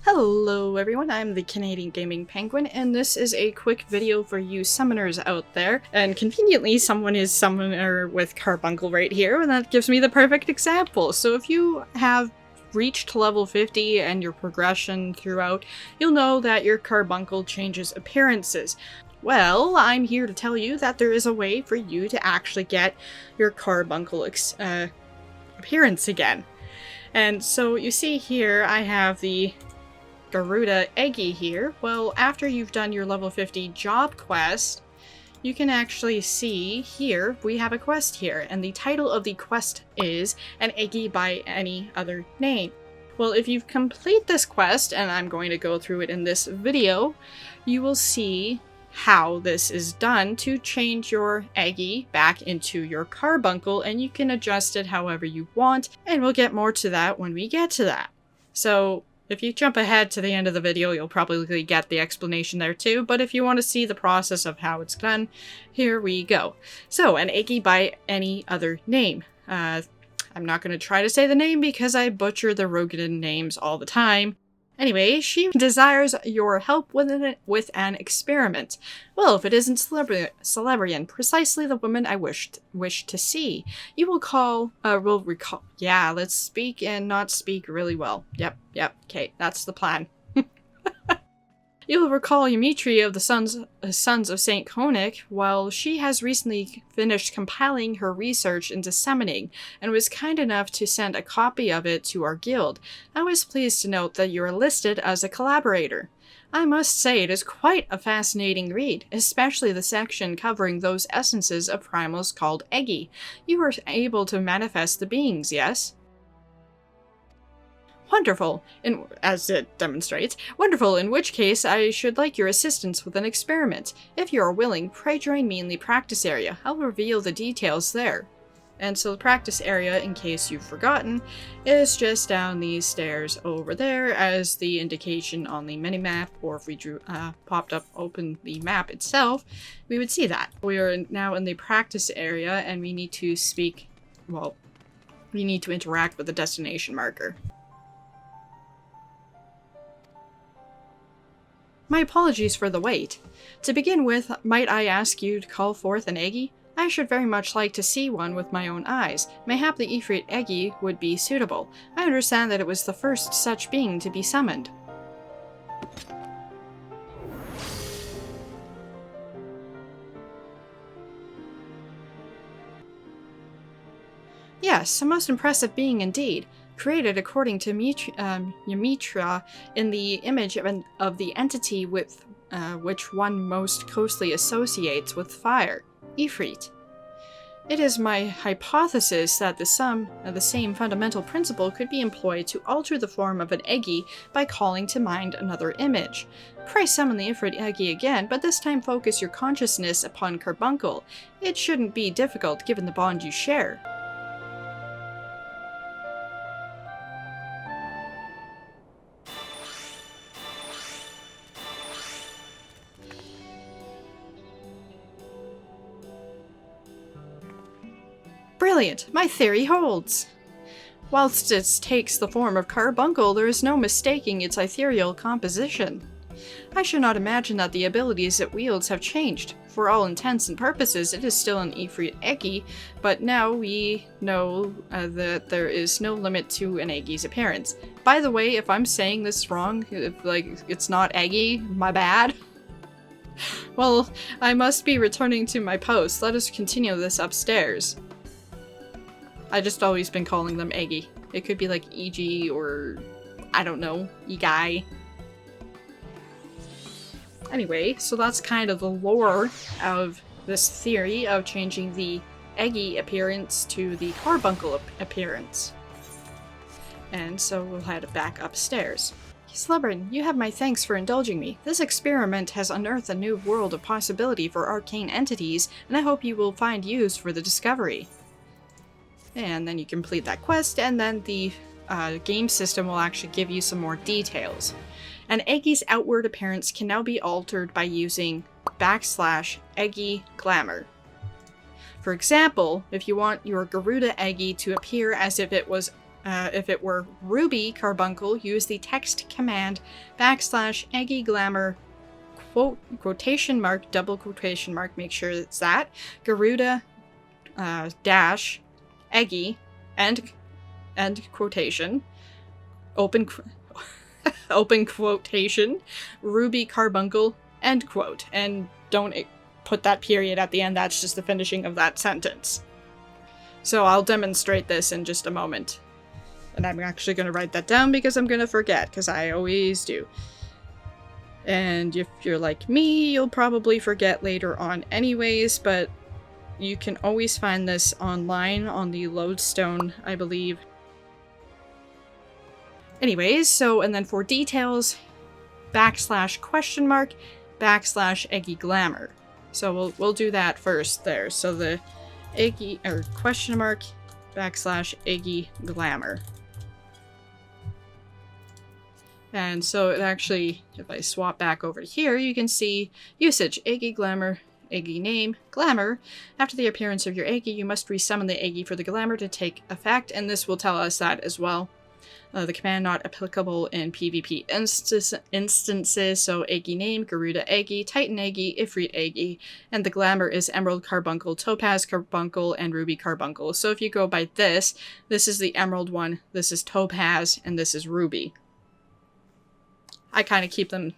Hello everyone, I'm the Canadian Gaming Penguin, and this is a quick video for you summoners out there. And conveniently, someone is summoner with Carbuncle right here, and that gives me the perfect example. So if you have reached level 50 and your progression throughout, you'll know that your Carbuncle changes appearances. Well, I'm here to tell you that there is a way for you to actually get your Carbuncle appearance again. And so you see here, I have the Garuda Eggy here. Well, after you've done your level 50 job quest, you can actually see here, we have a quest here, and the title of the quest is An Eggy by Any Other Name. Well, if you complete this quest, and I'm going to go through it in this video, you will see how this is done to change your Eggy back into your Carbuncle, and you can adjust it however you want, and we'll get more to that when we get to that. So if you jump ahead to the end of the video, you'll probably get the explanation there too, but if you want to see the process of how it's done, here we go. So, an Eggy by any other name. I'm not going to try to say the name because I butcher the Rogadan names all the time. Anyway, she desires your help with an experiment. Well, if it isn't Celebrian, precisely the woman I wish to see. You will recall. Yeah, let's speak and not speak really well. Yep, okay, that's the plan. You'll recall Ymitri of the Sons of St. Konik. Well, she has recently finished compiling her research into summoning, and was kind enough to send a copy of it to our guild. I was pleased to note that you are listed as a collaborator. I must say it is quite a fascinating read, especially the section covering those essences of primals called Eggy. You were able to manifest the beings, yes? Wonderful, as it demonstrates. Wonderful, in which case I should like your assistance with an experiment. If you are willing, pray join me in the practice area. I'll reveal the details there. And so the practice area, in case you've forgotten, is just down these stairs over there as the indication on the minimap, or if we open the map itself, we would see that. We are now in the practice area and we need to we need to interact with the destination marker. My apologies for the wait. To begin with, might I ask you to call forth an Eggy? I should very much like to see one with my own eyes. Mayhap the Ifrit Eggy would be suitable. I understand that it was the first such being to be summoned. Yes, a most impressive being indeed. Created according to Ymitri in the image of the entity with which one most closely associates with fire, Ifrit. It is my hypothesis that the same fundamental principle could be employed to alter the form of an Eggy by calling to mind another image. Pray summon the Ifrit Eggy again, but this time focus your consciousness upon Carbuncle. It shouldn't be difficult given the bond you share. Brilliant! My theory holds! Whilst it takes the form of Carbuncle, there is no mistaking its ethereal composition. I should not imagine that the abilities it wields have changed. For all intents and purposes, it is still an Ifrit Eggy, but now we know that there is no limit to an Eggy's appearance. By the way, if I'm saying this wrong, if it's not Eggy, my bad. Well, I must be returning to my post. Let us continue this upstairs. I just always been calling them Eggy. It could be like EG or, I don't know, Eguy. Anyway, so that's kind of the lore of this theory of changing the Eggy appearance to the Carbuncle appearance. And so we'll head back upstairs. Celebrian, you have my thanks for indulging me. This experiment has unearthed a new world of possibility for arcane entities, and I hope you will find use for the discovery. And then you complete that quest, and then the game system will actually give you some more details. An Eggy's outward appearance can now be altered by using \Eggy Glamour. For example, if you want your Garuda Eggy to appear as if it was If it were Ruby Carbuncle, use the text command \Eggy Glamour quotation mark, double quotation mark, make sure it's that, Garuda dash Eggy end quotation, open quotation, Ruby Carbuncle, end quote. And don't put that period at the end, that's just the finishing of that sentence. So I'll demonstrate this in just a moment. And I'm actually going to write that down because I'm going to forget, because I always do. And if you're like me, you'll probably forget later on anyways, but you can always find this online on the Lodestone, I believe. Anyways, so, and then for details, \question mark, \Eggy Glamour. So we'll do that first there. So the Eggy, or question mark, \Eggy Glamour. And so it actually, if I swap back over here, you can see usage, Eggy Glamour, Eggy name, Glamour. After the appearance of your Eggy, you must resummon the Eggy for the Glamour to take effect, and this will tell us that as well. The command not applicable in PvP instances, so Eggy name, Garuda Eggy, Titan Eggy, Ifrit Eggy, and the Glamour is Emerald Carbuncle, Topaz Carbuncle, and Ruby Carbuncle. So if you go by this is the Emerald one, this is Topaz, and this is Ruby. I kind of keep them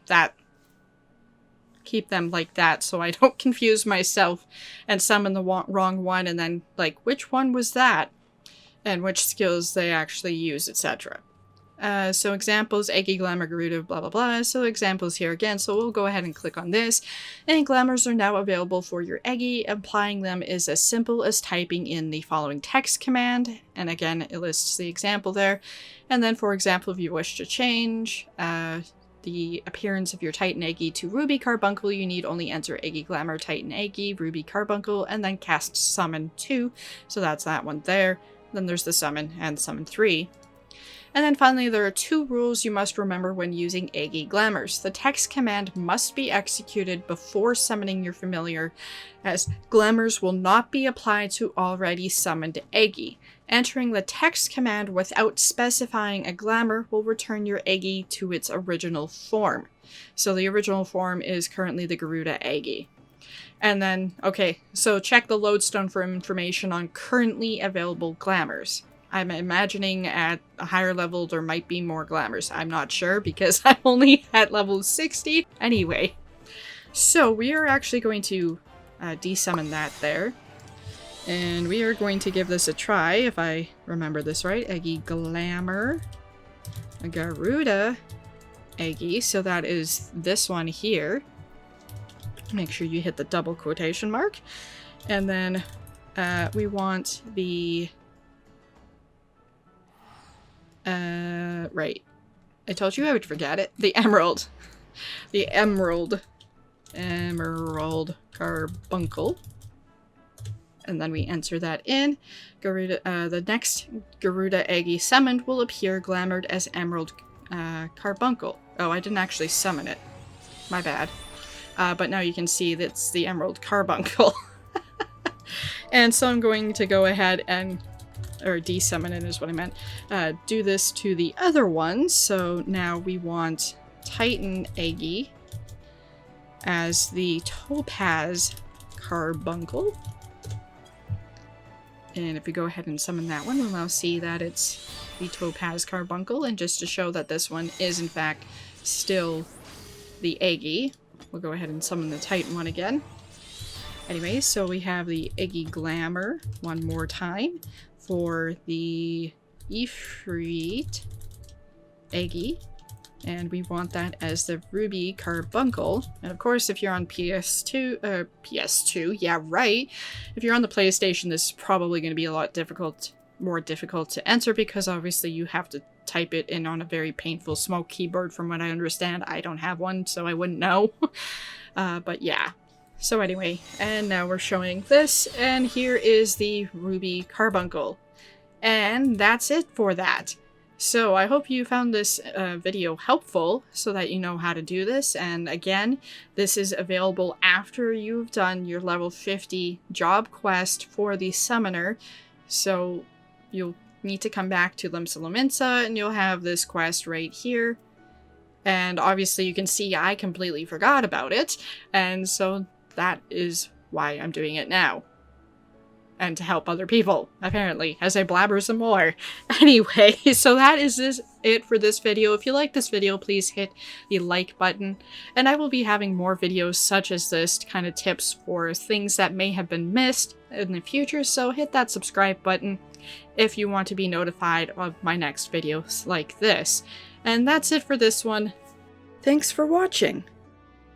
like that so I don't confuse myself and summon the wrong one and then like which one was that and which skills they actually use, etc. So examples, Eggy, Glamour, Garuda, blah blah blah. So examples here again, so we'll go ahead and click on this. And Glamours are now available for your Eggy. Applying them is as simple as typing in the following text command, and again it lists the example there. And then for example, if you wish to change the appearance of your Titan Eggy to Ruby Carbuncle, you need only enter Eggy Glamour Titan Eggy, Ruby Carbuncle, and then cast Summon 2. So that's that one there. Then there's the Summon and Summon 3. And then finally, there are 2 rules you must remember when using Eggy Glamours. The text command must be executed before summoning your familiar, as Glamours will not be applied to already summoned Eggy. Entering the text command without specifying a Glamour will return your Eggy to its original form. So the original form is currently the Garuda Eggy. And then, okay, so check the Lodestone for information on currently available Glamours. I'm imagining at a higher level there might be more Glamours. I'm not sure because I'm only at level 60. Anyway, so we are actually going to desummon that there. And we are going to give this a try, if I remember this right. Eggy Glamour, Garuda Eggy, so that is this one here. Make sure you hit the double quotation mark. And then we want the... right. I told you I would forget it. The Emerald. The Emerald Carbuncle. And then we enter that in. Garuda, the next Garuda Eggy summoned will appear glamoured as Emerald Carbuncle. Oh, I didn't actually summon it. My bad. But now you can see that's the Emerald Carbuncle. And so I'm going to go ahead and, or desummon it is what I meant, do this to the other ones. So now we want Titan Eggy as the Topaz Carbuncle. And if we go ahead and summon that one, we'll now see that it's the Topaz Carbuncle. And just to show that this one is in fact still the Eggy, we'll go ahead and summon the Titan one again. Anyway, so we have the Eggy Glamour one more time for the Ifrit Eggy. And we want that as the Ruby Carbuncle. And of course, if you're on PS2, yeah, right. If you're on the PlayStation, this is probably going to be a lot more difficult to enter because obviously you have to type it in on a very painful smoke keyboard from what I understand. I don't have one, so I wouldn't know. But yeah. So anyway, and now we're showing this, and here is the Ruby Carbuncle. And that's it for that. So I hope you found this video helpful so that you know how to do this. And again, this is available after you've done your level 50 job quest for the summoner. So you'll need to come back to Limsa Lominsa, and you'll have this quest right here. And obviously you can see I completely forgot about it, and so that is why I'm doing it now. And to help other people, apparently, as I blabber some more. Anyway, so that is it for this video. If you like this video, please hit the like button, and I will be having more videos such as this, kind of tips for things that may have been missed in the future, so hit that subscribe button if you want to be notified of my next videos like this. And that's it for this one. Thanks for watching!